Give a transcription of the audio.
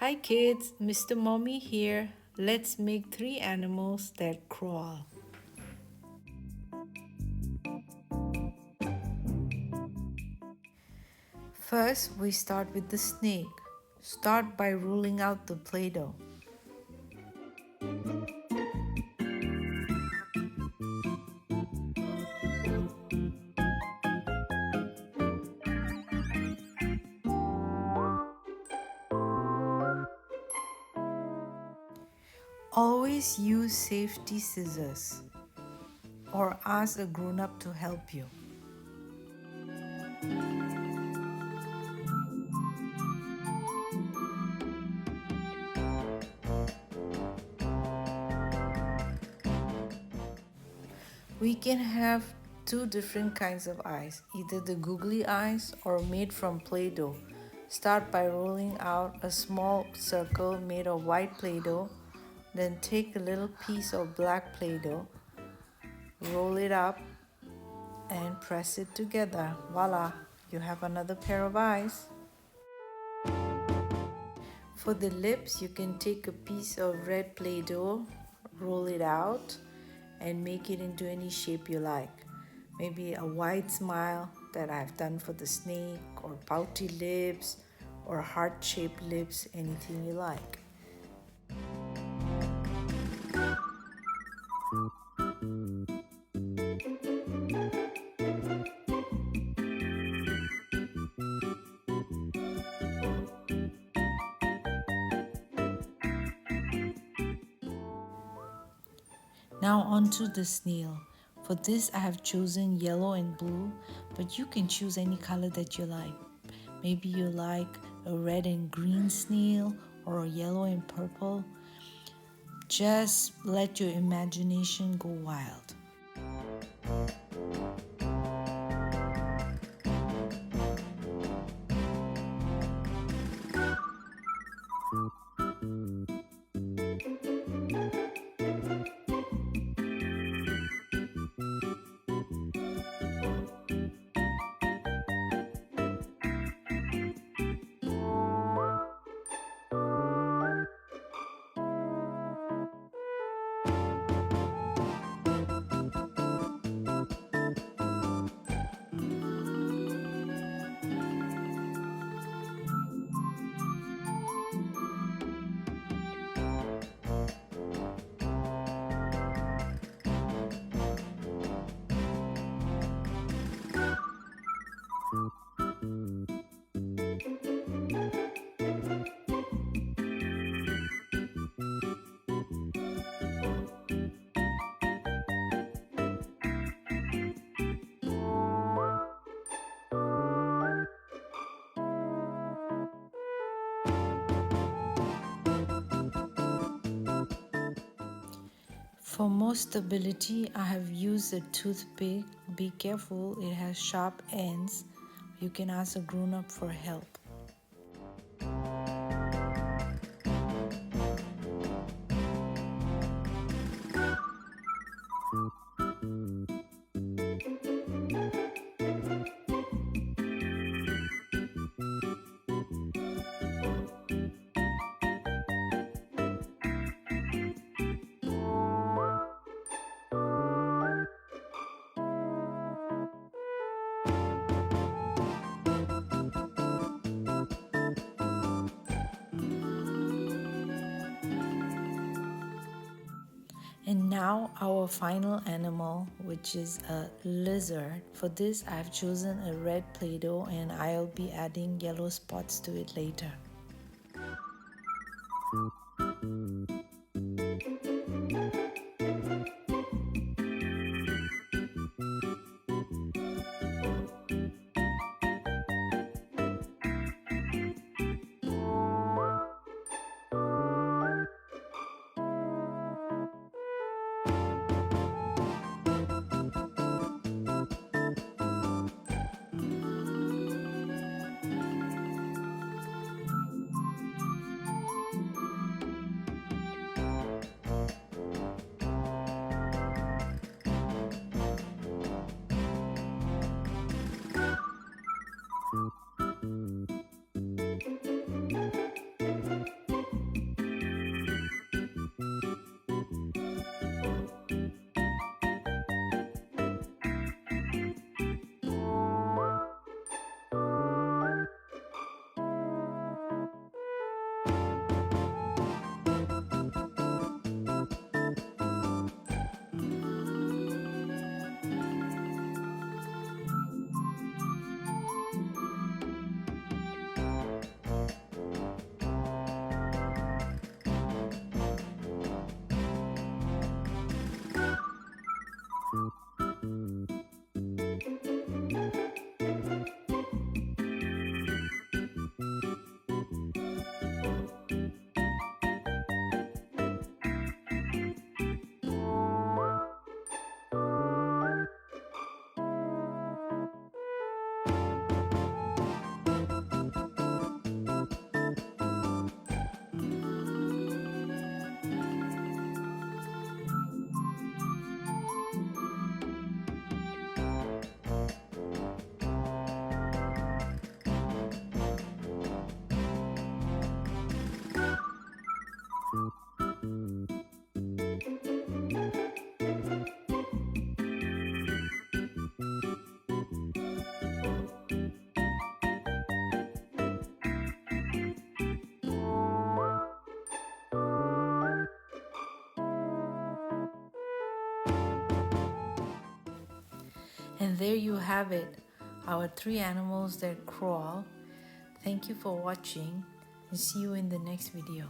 Hi kids, Mr. Mommy here. Let's make three animals that crawl. First, we start with the snake. Start by rolling out the Play-Doh. Always use safety scissors or ask a grown-up to help you. We can have two different kinds of eyes, either the googly eyes or made from Play-Doh. Start by rolling out a small circle made of white Play-Doh. Then take a little piece of black Play-Doh, roll it up, and press it together. Voila, you have another pair of eyes. For the lips, you can take a piece of red Play-Doh, roll it out, and make it into any shape you like. Maybe a wide smile that I've done for the snake, or pouty lips, or heart-shaped lips, anything you like. Now onto the snail. For this I have chosen yellow and blue, but you can choose any color that you like. Maybe you like a red and green snail or a yellow and purple. Just let your imagination go wild. For more stability, I have used a toothpick. Be careful, it has sharp ends. You can ask a grown-up for help. And now our final animal, which is a lizard. For this I've chosen a red Play-Doh and I'll be adding yellow spots to it later. And there you have it, our 3 animals that crawl. Thank you for watching and see you in the next video.